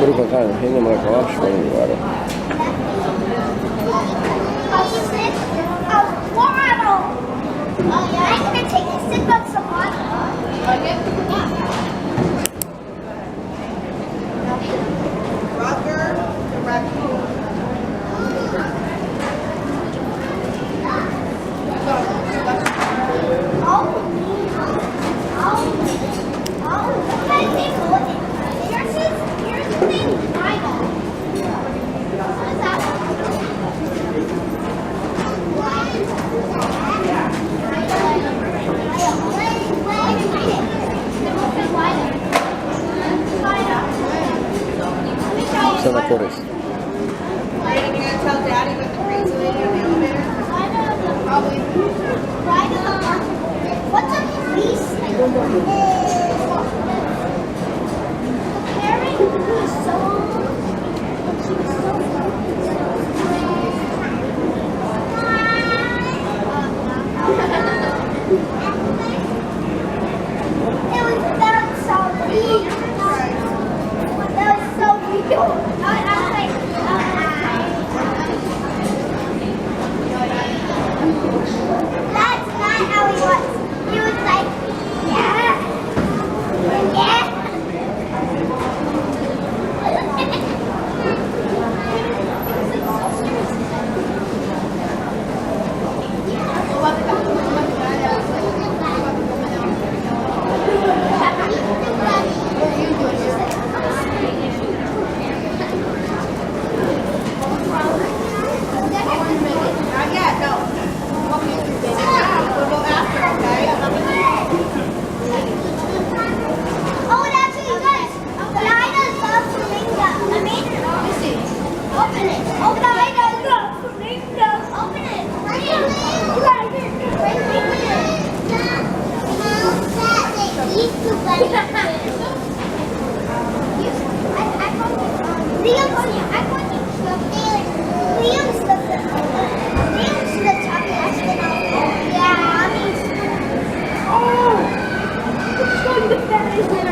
Put it kind of hang him like a off spring water. Oh yeah, I'm gonna take a sip of some water. Okay? Yeah. Roger the raccoon. Sana Forest. Are you gonna tell Daddy what the crazy lady on the elevator? Probably. What's a police thing? Karen was That's not how he was. He was like, yeah. Not yet, no. We'll go after, okay? Oh, it actually does. Dinah loves flamingo. Let me see. Open it. Oh, Dinah loves flamingo. Open it. You gotta get it. Liam's the toughest. Yeah, oh!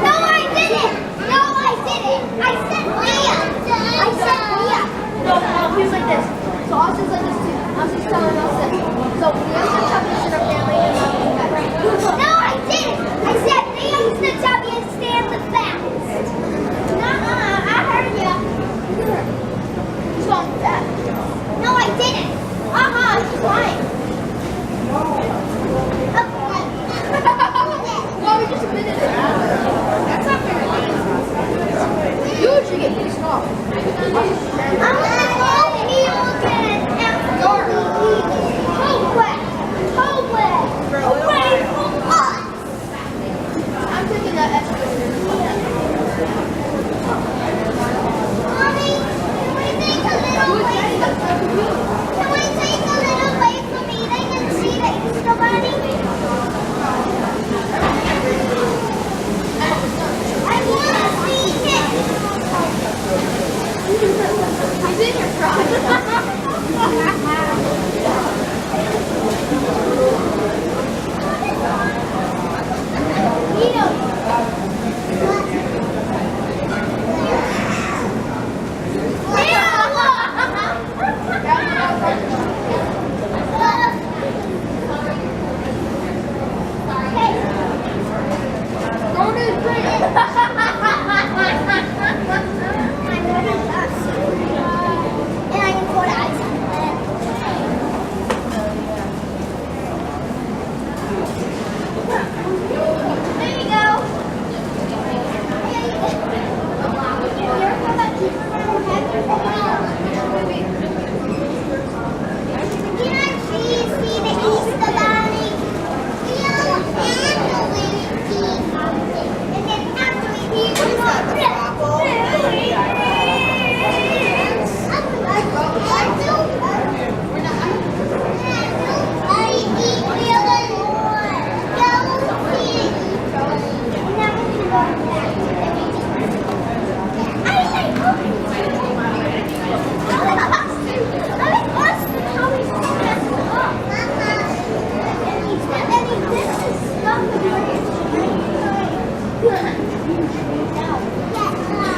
No, I didn't! No, I didn't! I said Liam! I said Liam! No, he's like this. So Austin's like this too. Austin's telling us this. So Liam's the toughest in our family and Austin's the best. No, I didn't! I said Liam's the toughest and the fastest! I heard ya! He's going fast. No, I didn't! He's lying! Well, we just admitted it. That's not very nice. You should get pissed off. I'm gonna call Neil again after away from us! I'm taking that escalator. Mommy, can we take a little away from me? Can we take a little away from me? They can see the Easter Bunny. I want to see him. He's in your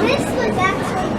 This was actually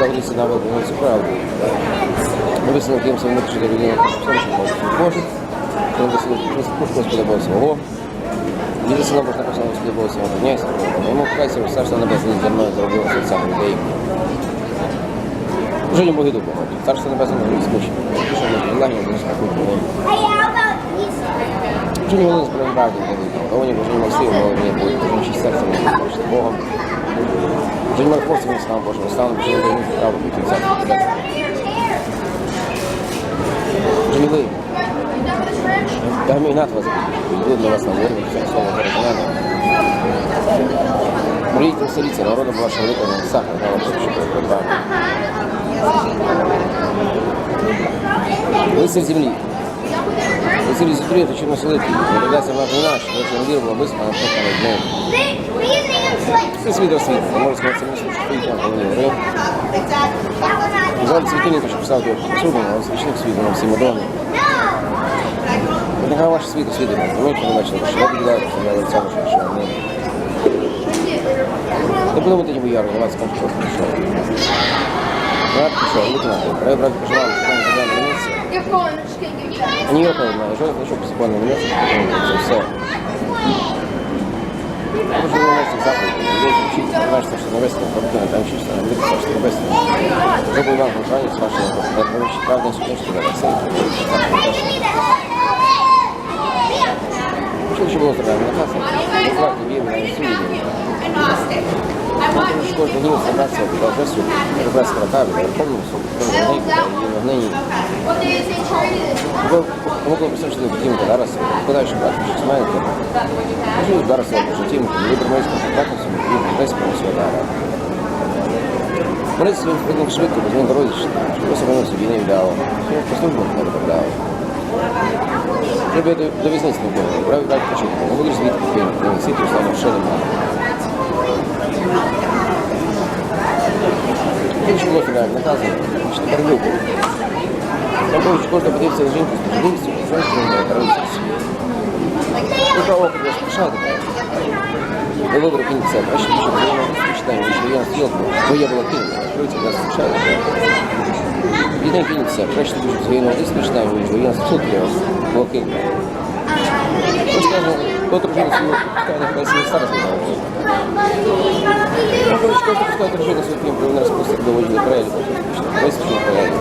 заходиться на виборну цю правду. Написано ким своєму чотири людини, Боже, коли Господа Бога свого, діти сина Божа написано Господи Бога свого, дняйся, йому кайся, царство небесне зі мною зробило серцями людей. Вже не Боги Бога, царство небесне не скучно, пише на Євангелії, не спокійно. Вже не волос про правду не вибрав, а вони вже не сили, але не будуть, вже чисть серцем не хочете Богом. Вже не морфорцем не став Божим, станом, вже не дають правду, які царство небесне. Вже не ви. Я мій над вас буду для вас на ворі, все слово переконання. Мрійте вселіться, народом вашого великого на небесах, на вас що перед вами. Лицарь землі. Лицарь землі, то чому селити? Наглядайся в нашу наш, що не вірила виспана, що там від неї. Це світ освіт, не можу сказати, це мисло, що стоїть на голові Рим. Взяли світильника, щоб писати його посуду, але свічник світ, воно всі мадони. Нехай ваше світ освітить, розумієте, що не бачили, що ви поділяєте, що я лиця вашого, що не. Не подумайте, ніби ярко, на вас скажу, що прийшов. Брат пішов, луки на той, край брат пожелав, що там земля на місці. А не його знає, що значок посипальний на місці, це все. Може, ви у нас заповіді, людей вчиться, знаєте, що небесне, правдина, там чисто, не дивиться, що небесне. Зробив вам бажання з вашого, найбільше правди, сутнішки, це що було зробити? Наказ, факт, вірно, і суді. Кожен день старатися продовжувати суд, перебрати справи, Верховному суду, Гнині. Ви коли писали, що ви хотіли зараз, подальше брати, що знаєте, можливо, зараз в житті, ви тримаєте контакту собі, ви десь про свого дара. Боротися своїм спритним швидко, бо він дорозі, щоб ви себе собі не віддало, що по службу не виправдало. Треба до візниці не було, правильно так почути, не будеш звідки кинути, не світ, останньо ще немає. Інші було фінально наказано, що тепер любов. Там було, що кожна подивиться на жінку з можливістю, що не має перевитися світ. Ви право око вас пишати, ви вибори кінця, краще більше взаємодействия читаємо, ніж воєнна стрілка, бо я була кинута, відкриється вас пишати. Єдине кінця, краще більше взаємодействия читаємо, ніж воєнна стрілка, була кинута. Ви скажете, хто дружину свою пускає, нехай себе старость віддавати. Короче, каждый пускай дружина свой фильм, который нас просто доводили правильно, весь фильм правильно.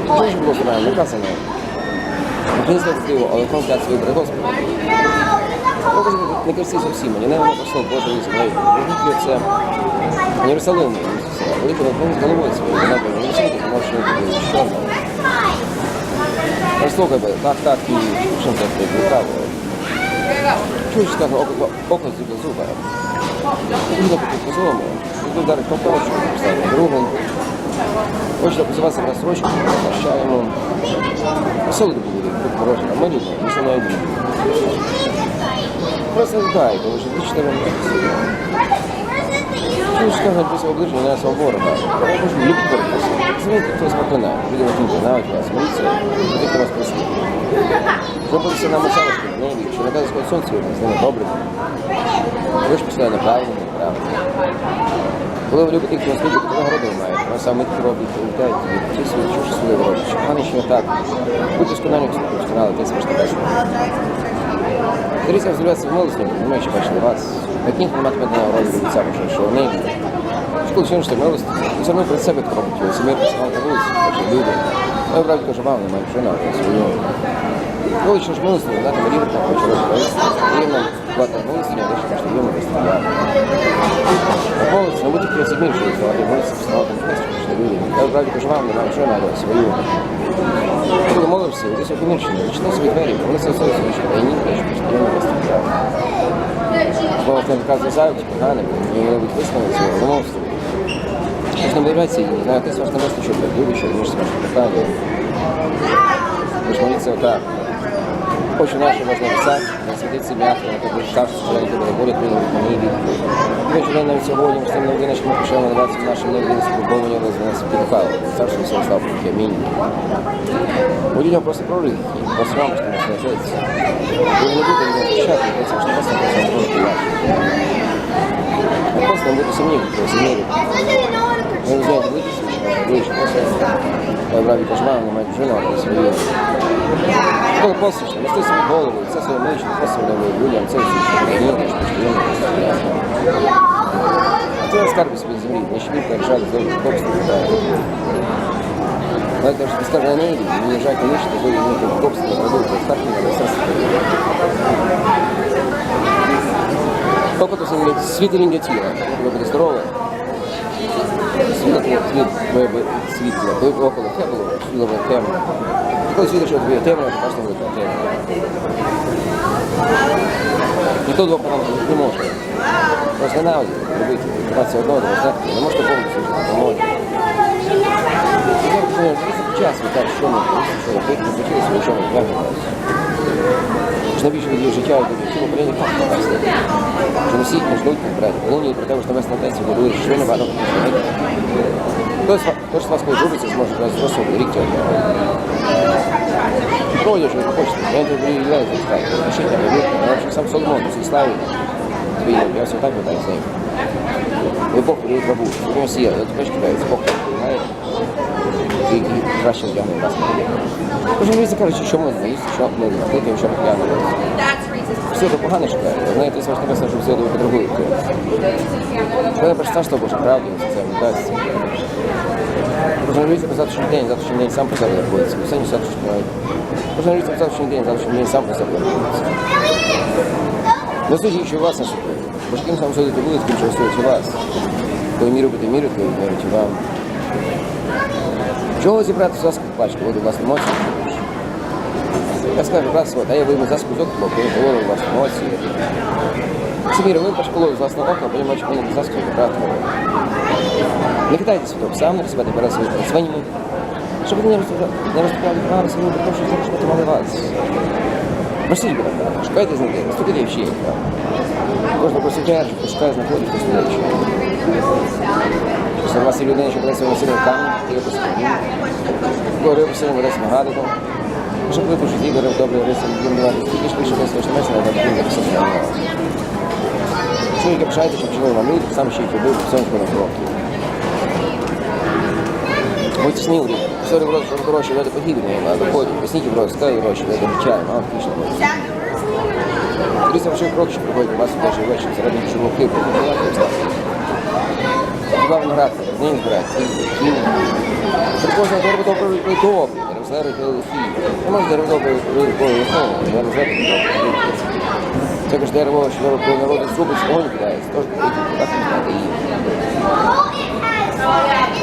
Що ж було правильно, наказано? Українська красиво, але кров взяти свої бери Господи. Не кажеться зовсім, не навіть послав Божий лист, навіть Божий це в Єрусалимі, великий наклон з головою своєю, вона була не сидить, може не буде, що вона. Послухай би, так, і чим це приправо. Чуєш, скажу, око з зуба. Можна бути по-злому. Тут вдарить по палочку, поставити другу. Хоче позиватися на срочку, прощаємо. Посолити буде, будь порожні, а ми любимо, ми все навіть любимо. Просто дай, тому що ви чотири не чуєш, скажу, про свого ближнього, на свого ворога. Я можу любити боротися. Знаєте, хтось проклинає, люди на кінці, навіть вас, моліться, люди, хто вас просить. Зробилися нам оціночки в небі, що накази Господь Сонце з ними добрими. Ви ж постійно правильно, неправильно. Коли ви любите, хто вас любить, то нагороди ви маєте. Вони саме їх роблять, вітають, ті свої, що щасливі роблять. Погано ще не так. Будьте скональні, сконали, те смішно бачите. Дивіться, взгляться в молодості, не що бачили вас. Таких немає тебе на ролі від цього, що вони школи сьогоднішньої милості, і за мною перед себе хто робить його, сім'ї працював на вулиці, хоче люди. Я вправді кажу, вам немає жена, свою. Коли що ж милості, дати мені рівно, хоче робити, рівно плата милості, я дещо кажу, рівно виставляю. А молодці, не будь тільки розуміючи, що вони молиться, вставав там хрест, що люди. Я вправді кажу, вам немає жена, свою. Коли молився, десь опинивши, відчинив свої двері, вони це все звичайно, а ні, я що рівно виставляю. Бо це вказує зайвість, поганим, і робить висновок цього вимовства. Тож не виявляється, не знаю, ти сваш небесний, що так любиш, що вмієш сваше питання. Тож моліться отак. Хочу наші можна писати, на святиці м'ятку, на тобі старші, що я тебе волю твою в небі. Хочу навіть сьогодні, що тим новинам, що ми почали надаватися в нашому небі, спробовані розвинення спілкали. Царство все слава, амінь. Будь нього просто прорив, просто вам, що сложиться. Вы не будете его печатать, потому что вас это все будет а просто не буду сомневаться, что сомневаться. Ви не знаєте, вийшли после брав і кажу, не мають жена, але свою. Коли послушно, нести собі голову, це своє миші, просто людям, це все, що не є, що не є. Це скарби собі землі, не щепіть, як жаль, зробити, копство питає. Але теж скажу на неї, не їжджай конечно, то ви не копство зробити, старші на мистецтво. Поки то світиління тіла, коли буде здорове, світло, ви около тепло, світло буде темно. І коли світло, що буде темно, то просто буде темно. Ніхто двох параметрів не може. Просто ненавидить робити, триматися одного, не можете повністю жити, не може. Час ви так, що ми почали свою жову вягнути. Найбільше від життя і цього прийняти факт показати. Що не всі не ждуть конкретно. Вони не про те, що небесна Отець говорить, що ви не багато не хтось з вас, коли робиться, зможе зрости рік цього. Троє, що ви хочете. Я не виявляю, що так. Пишіть на вибір. Я сам Соломон, цій славі. Я все так питаю з ним. Ви Бог привів рабу. У нього сіяли. Я теж кидається. Бог так приймає. І краще вдягне вас на вибір. Кожен візі кажуть, що можна їсти, що не накликаємо, що вдягне. Все це погано шукає. Знаєте, це ж небесно, що все ви потребуєте. Коли перш царство Боже, правді, це вдасться. Кожен візі по завтрашній день сам по себе знаходиться. Все не завтрашній день. Кожен візі по завтрашній день сам по себе знаходиться. Не судіть, що вас не судить. Бо ж ким сам судити буде, тим, що судить вас. Коли міру буде мірити, то вірить вам. Чого зібрати заску плачку, воду власні емоції? Я скажу, брат свой, дай я вийму заску з окна, бо я голову власні емоції. Самі робив пашколою з власного окна, потім бачу, коли заску брати. Не кидайте світок сам, не себе бере свої свинями, щоб ви не розправляли право своїми, тому що зараз потримали вас. Просіть, брат, шукайте знайти, стукайте в щі. Кожна просить, шукає, знаходить, хтось не речі. Після вас є людина, що бере своє насилля в камінь, і ви посилені. Коли ви посилені, бере нагадиком. Щоб ви пошуті, бере добре риси, будемо давати стільки швидше, десь точно место, але так не писати на вас. Чоловіка пишаєте, щоб чоловік вам люди, сам ще й любив, сонечко на кроки. Будьте сміливі. Сьогодні в році, що гроші веде погибні, а доходять. Весніки в році, скажуть гроші, веде чай, мало пішли. Тріся ваших кроків, що приходять у вас у вашій вечір, заради чого хибу. Главный рад, не избирать. Прикольно, дерево добре і добре, дерево злери хі. Не може дерево добре і добре, дерево злери це ж дерево, що дерево народу зробить, вогонь кидається, тож так не знати її.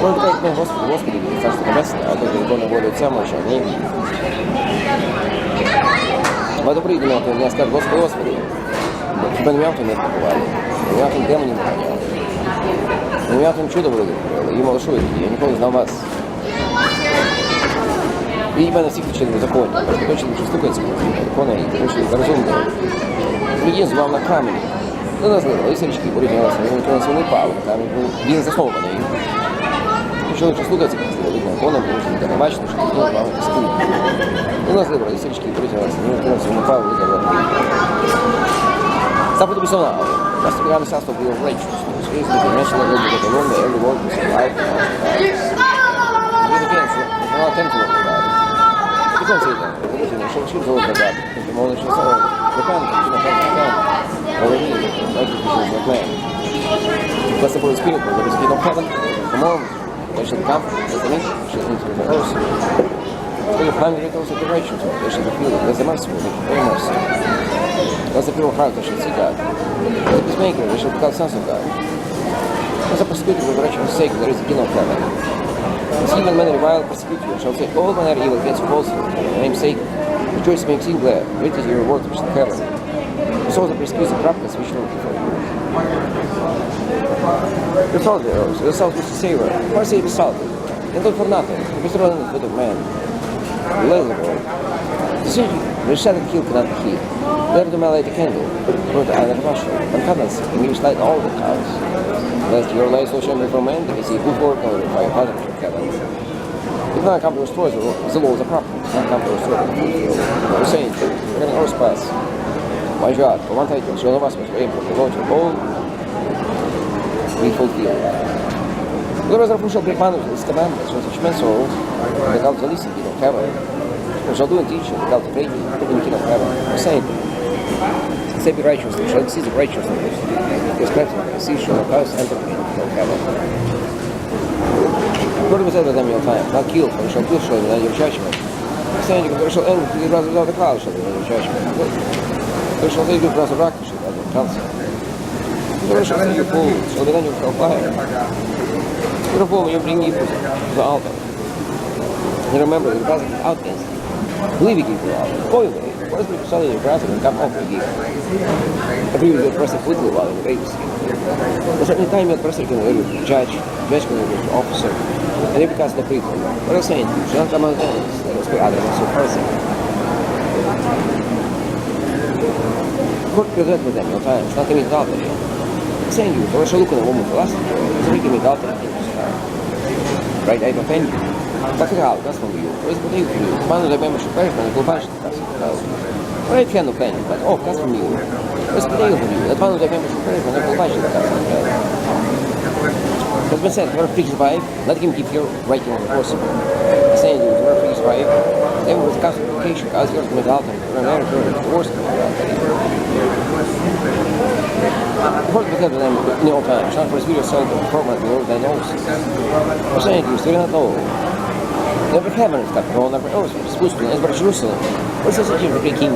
Воно кажуть, не, Господи, царство небесне, а тоді воно воду Отця моча, ні. Багато прийде на то, я скажу, Господи, хіба не м'яв, то не побували, не м'яв, то демонів не ганяв. Ну, я там чудо вроде, і малышують, я ніколи знав вас. І мене всіх вчили в законі, просто точно, що стукається закони, і тому що розумно. Людин звав на камені. До нас зливали, і сирічки порівнялися, він свій пав, там він заснований. І чоловік, що слухається, видно, законом, тому що не бачите, що він вам стує. До нас зливали, і сирічки порівнялися, він свій пав, видно. Sábado missional. Nós tivemos essa sobre o range. Isso que mexe na rede da Colômbia, é o world to life. E penso, não há tempo de lugar. E consigo, eu sou do lugar. Porque o mundo está só do canto, que não pode ficar. Already, like the vision of man. Blessed for the spirit, but the spirit of heaven, come on. They should come, doesn't it? Should enter the house. So you find it also direction to it. They should feel it. There's a merciful, very merciful. That's the pure heart, they should see God. As a peacemaker, they should become sons of God. As a persecutor of the righteous sake, there is a kingdom of heaven. As even men revile, persecute you, and shall say, all manner evil against you falsely, for my name's sake. Rejoice, make sing glad. Great is your reward which is in heaven. So the persecutors and prophets which know before you. Your salt thereof, your salt which is savor. Far save is salt, and good for nothing, because they're on the foot of man. Bless the Lord. The city, the shattered hill cannot be hid. There the man light a candle, for the island of Russia, and cannot see, and you light all the house. Lest your light so shine before men, that they see good work and glorify your Father in heaven. It's not come to restore the laws of property. It's not come to restore the field. We're saying, we're going to overspass. My God, for one title, show of us was able to launch a whole we fulfill. Agora os refúgios preparados esse command, so such men so the cult listen you don't have. So do teach the cult trade, you don't have. We're saying, say be righteous, shall see the righteousness. Respect the see show of us entertain, don't have. What was that them your time? Not kill, for shall kill show in your judgment. Saying you shall end the brothers of the cloud shall in your judgment. There shall they do resurrection of the council. There shall say you fool, shall be done you shall fire. Therefore, you bring evil to the altar. And remember, the present outcast, leaving evil out, go away. What is the solid your brother and come off with evil? Agree with the person quickly while in the babies. But at any time, your person can be judge can be officer, and it becomes the people. What I'm saying, you should not come out of this, let us be other than so person. Court present with them, your time, it's not to meet adultery. I'm saying you, for a look at a woman for last year, it's not to meet adultery. Right, I offend you. Так реал, да, с тобой. То есть, подаю тебе. Ману да бема шукаешь, но не глупаешь, так сказать. Right, can offend you, but oh, that's from you. То есть, подаю тебе. Это ману да бема шукаешь, но не глупаешь, так сказать. As been said, whoever frees his wife, let him keep your writing on the possible. Saying you, whoever frees his wife, then with classification, cause yours with altar, you're married, you're divorced. First, because of them, in all times, not for his video sold the program, the old than those. I'm saying to you, still not know. Never heaven is that, no, never earth, supposed to, as for Jerusalem. What's the situation of the king?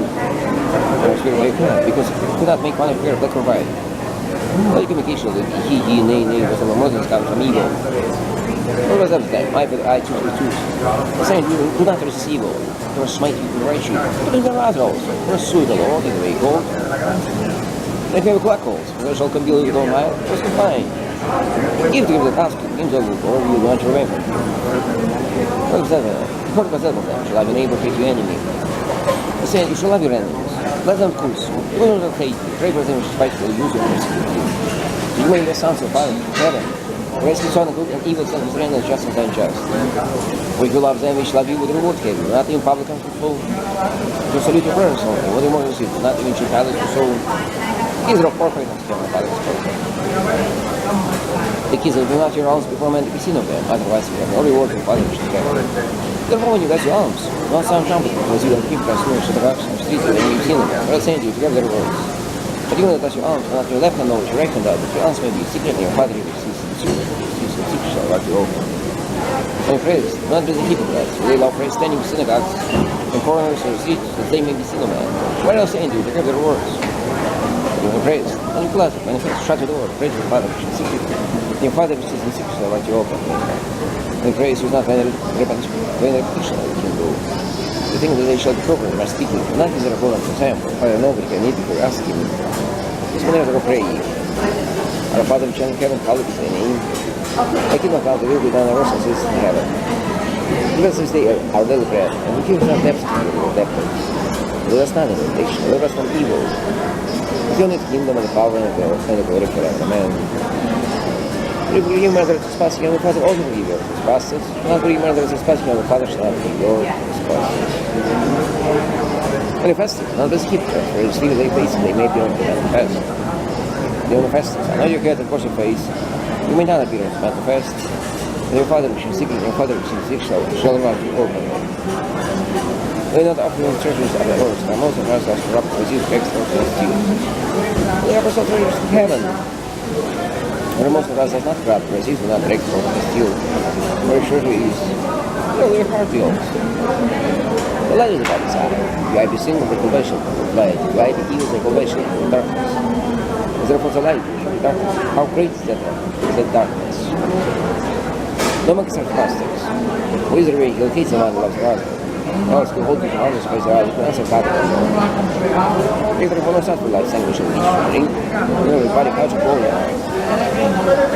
Because he could not make one affair of that provide. Well, communication that he, nay, was a Muslims come from evil. What was that then? I choose to choose. I'm saying, do not receive evil. He will smite you and right you. But in the rather also, he will sue the Lord in the way gold. And if you have black holes, there shall come deal with all mile, just fine. Give to him the task, give them the or you want to remember. What was that? What was that then? Shall I be able to hate your enemy? He said, you shall love your enemies. Let them curse you. You will not hate you. Pray for them to fight for the use of persecute. You may the sons of Father in heaven. Rescue son of good and evil son of reign as just and unjust. For if you love them, we shall love you with the reward given. Not even publicans to soul. To salute your parents only. What do you want to see? Not even your palace to soul. Kids are perfect and still not perfect. The kids do not your alms before men to be seen of them, otherwise you have no reward from Father which is heaven. Therefore, when you got your alms, don't sound trumpet because you don't keep consumers to the rocks and streets when you've seen them. But I'll send you to give their words. But even though your alms, not your left hand know what your right hand does, but your alms may be secret, and your Father will see the secret shall rock you over. And praise, not be the hypocrites, for they love praise standing in synagogues and corners or streets, that they may be seen of men. What else send you to give their words? You will praise, and you bless it, manifest, shut the door, praise your Father which is in secret. And your Father which is in secret shall write you open. And praise is not when repetition that you can do. The thing that they shall be proper by speaking, not is there a for example, Father nobody can need to ask him. It's whenever they pray. Our Father which is in heaven, hallowed be thy name. Thy kingdom come, thy will be done on earth as it is in heaven. Give us this day our daily bread, and we give us our debts to you, our debtors. Lead us not into temptation, deliver us from evil. If you only the kingdom and the power and the glory forever. Amen. Другие мэры спас, я не Father also forgive your trespasses. Not другие мэры спас, я не Father shall not forgive your trespasses. Manifest it, not this keep it, for it's legal they face and they may be able to manifest. They manifest it. I know you get the course of face, you may not appear to manifest. And your Father which is secret, and your Father which is secret shall not be open. They not offer in churches at the first, and most of us are corrupt, receive extra and steal. They are also treasures in heaven. And most of us are not corrupt, receive and not break from and steal. Very surely is. Well, your heart feels. The light is about the side. You have to sing of the convention of light. You have to heal the convention of darkness. Is therefore the light in darkness. How great is that darkness? No man can start pastors. Who is the way he'll hate the man who loves God? Now it's to hold his arms by the eyes, you can answer back. If there was not for life, sanguish and each ring, you know, his body couch of glory.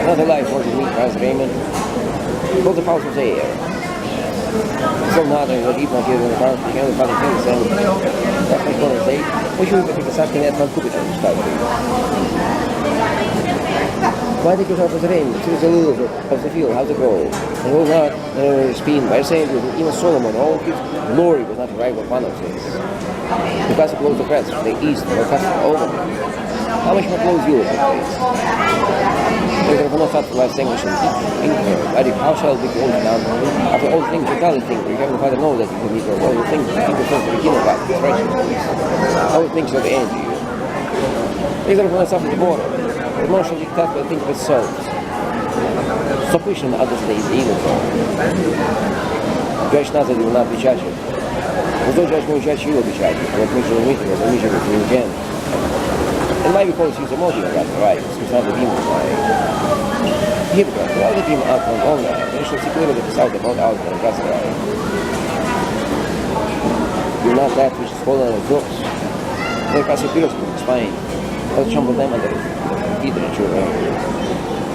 Another life was in me, Christ Raymond. Both the powers of the air. So now they will eat my kids in the car, the other father things, and that's my corner say, we should take a such thing that one could be changed. Why did you talk to the rain? Choose the rules of the field, how to go. And will not spin by saying that even Solomon, all his glory was not right with one of this. Because he closed the press, the east, or cast over. How much more close you will face? There will not start to last English in how shall we close down? After all things you tell the thing, you have the father know that you can meet all the things you think from the beginning of it's right. All the things of the end to you. Either will not suffer the border. The more shall dictate by the thing of itself. So pushing the others days evil. Judge not that you will not be judged. There's no judge, no judge, you will be judged. What makes you meet was a measure of you again. And why because he's a motive about the right, he's not the demon right. Hypocrite, why the demon out from all that? They should see clearly that it's out about out and that's right. You're not that which is fallen on the drops. They pass your pillows with spine. I'll trample them under feet and your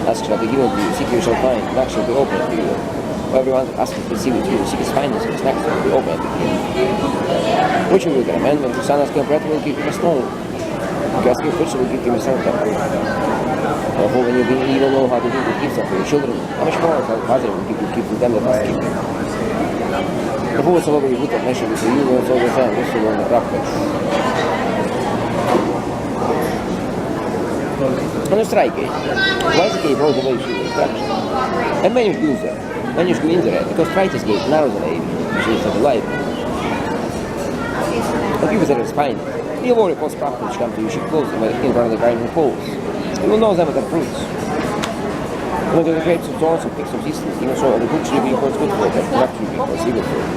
ask shall be given to you, seek you shall find, knock shall be opened to you. Everyone asks to receive it to you, seek his kindness, his next will be opened to you. Which will get a man when the son asks him bread will give him a stone. If you ask him fish will give him a something. Therefore when you don't know how to do to give something to your children, how much more shall the father will give to them that must keep it. Therefore whatsoever you put up measure with you will also return, this will learn the practice. On the strike gate, why is the gate all the way through the instruction? And many use that. Many go in there because Tritus gate narrows the way, which is the life. The people that are spine, you already post practice which come to you should close them in front of the grinding poles. You will know them at their fruits. When the grapes of thorns and picks of distance, even so, the book should be for good food, and corrupt should be for evil food.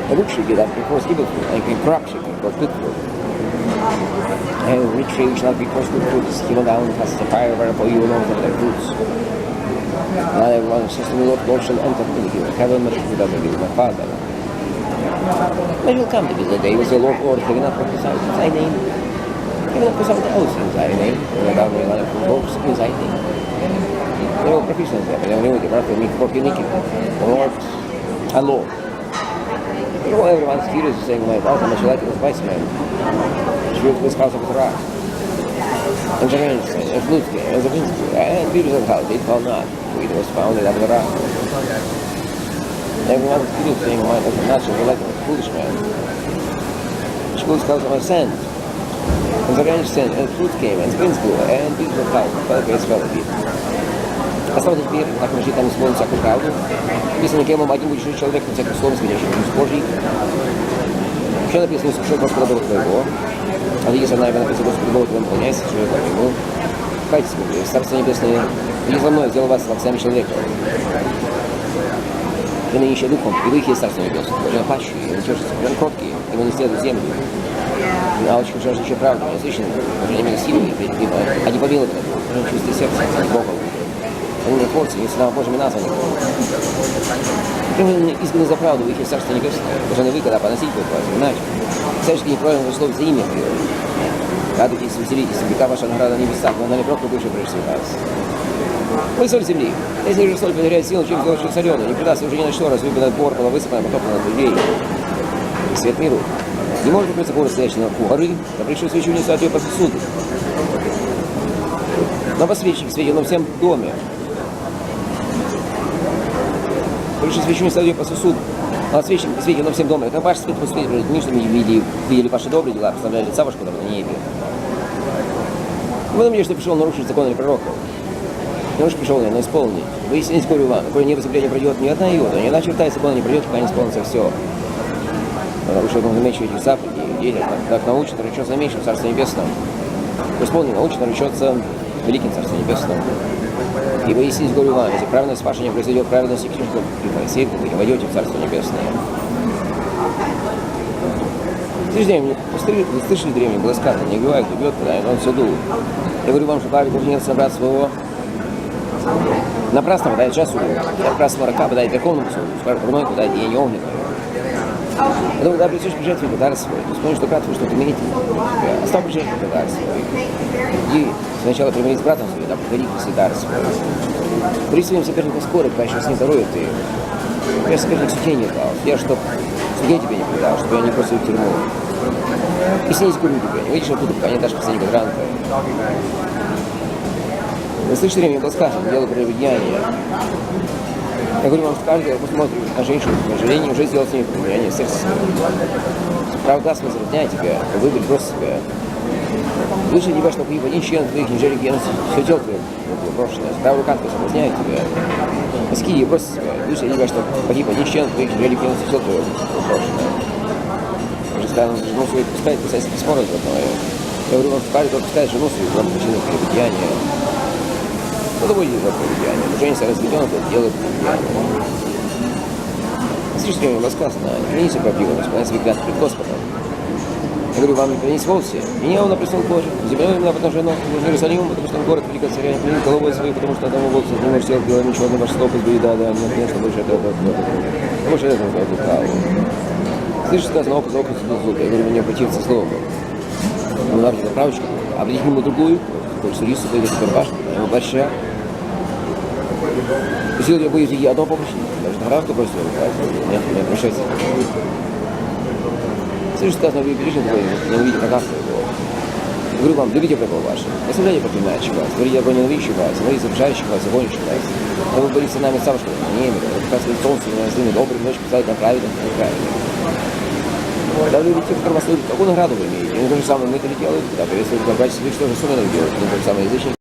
The book should be that before evil food, and corrupt should be for good food. And rich tree shall not be forced good fruits, given down and cast the fire whereupon you alone of their fruits. Not everyone says to the Lord shall enter into the kingdom of heaven, but he doesn't give my Father. When will come to be the day when the Lord Lord will not prophesy in thy name. He will not prophesy else in thy name, and without me one of the works in thy name. They will prophesy them, and they will the birth of me for iniquity, the Lord and Lord. You know, everyone's curious saying, my God, I'm like a wise man. Truth was house of the rock. And the rain, and flute came, and the winds blew, and beauties of the house, they fell not, for it was founded on the rock. Everyone's curious saying, my God, I'm not so like a foolish man. The schools house of sand. And the rain sand, and flute came, and the winds blew, and beauties of the house, but the grace fell a bit. Осталось теперь, как мы считаем словом всякую правду, если никем один будет жить человек, на всяком слове, сходящим из Божий. Еще написано, что Господа Бога твоего, а если она написано, Господа Бога твоего, выполняйся, человека твоего. Кайтесь, Бога, Царство Небесное, иди за мной, сделал вас всеми человеком. И ныне духом, и вы их есть Царство Небесное, уже пащие, и ничтожатся, прям кроткие, и вы не следуют землю. А очень жаждущие правду, неслышно, уже не имели силы, а не помилованы, уже не чувствуют сердца, а не Бога. Они не творцы, не слава Божьими названы. Вы изгнаны за правду, вы их Царство Небесное. Должны вы, когда поносить будет вас, иначе. Всячески неправильно условится имя твое. Радуйтесь, веселитесь, велика ваша награда на небесах, но она не просто больше прежде вас. Вы соль земли. Если же соль потеряет силу, чем сделать соленую, не предаст уже ни на что, раз выбранный бор была высыпана, потоплена от людей. И свет миру. Не может укрыться город, стоящий наверху горы, да пришли свечу не ее по сосуду. Но посвечник светил на всем доме. Пришли свечу не ставьте по сосуду, а свечник светил на всем доме. Это ваш свет посветил, не чтобы видели ваши добрые дела, представляли лица вашего, который на небе. Вы думали, что пришел нарушить законы пророков. Но уж пришел я, но исполнить. Вы истинность говорю вам, какое невозмущение пройдет ни одна йота, ни одна черта из закона не пройдет, пока не исполнится все. Потому что он заменьше этих заповедей, дети, так научно наречется меньше в Царстве Небесном. Исполнен научно наречется великим Царством Небесным. Ибо истинность говорю вам, если праведность ваша не произойдет, праведность и книжку при фарисеях, вы не войдете в Царство Небесное. Вы слышали древнее, было сказано, не убивай, кто бьет, когда он все дул. Я говорю вам, что праведник должен гневаться на брата своего. Напрасно подает часу, и от красного рака подает верховному суду, скажет, мной подает деяние огненное. Поэтому, когда придешь пожертвовать дар свой, то вспомни, что брат твой что-то имеет. Оставь пожертвовать дар свой. Иди сначала примирись с братом своим, да приходи к дар свой. При своим соперникам скоро, пока еще с ним здоровье ты. Я соперник судей не дал. Я чтоб судей тебе не предал, чтобы я не бросил в тюрьму. И с ней скурю тебя. Не видишь оттуда, пока не дашь последнего гранта. Вы слышите, мне было сказано, дело прелюбодеяния. Я говорю вам, что каждый, кто смотрит на женщину, на жаление, уже сделал с ней прелюбодеяние, сердце свое. Правда, возродняет тебя, выберь просто себя. Лучше тебя, чтобы погиб один член твоих, нежели генос, все тело твое было брошенное. Правая рука твоя соблазняет тебя. Тоски и брось себя. Лучше тебя, чтобы погиб один член твоих, нежели генос, все тело твое было брошенное. Уже сказано, жену свою пускает писать письмо разводное. Я говорю вам, что каждый, кто пускает жену свою, вам причина прелюбодеяния. Кто доводит до прелюбодеяния? Женится разведен, тот делает прелюбодеяние. Слышите, мне сказано, не клянись правдивым, исполняй свои клятвы пред Господом. Я говорю, вам не клянись вовсе. Меня он на престол Божий, землей именно потому что оно в Иерусалим, потому что он город великого царя, не клянись головой своей, потому что одному волосу не можешь сделать белым ничего, одно ваше слово позбери, да, не конечно, больше этого. Больше этого право. Слышишь, сказано, око за око, зуб за зуб. Я говорю, мне противится слово. Ему надо правочку, а прийти к нему другую, хочешь судиться, пойдет в рубашку, а ему борща. Если вы будете одно помощи, даже на равку бросить, не обращайтесь. Слышишь, сказано, вы ближний твой, не увидите врага своего. Я говорю вам, любите врагов ваших, не оставляйте проклинающих вас, говорите о ненавидящих вас, молитесь обижающих вас, гонящих вас. Но вы боритесь с нами самым, не имеете, вы показываете солнце, не называете добрым, ночь писать на праведных, на неправедных. Когда вы любите, который вас любит, какую награду вы имеете? Они то же самое мы это делают, когда приветствуют добрачество, что же суммы делают, то же самое язычники.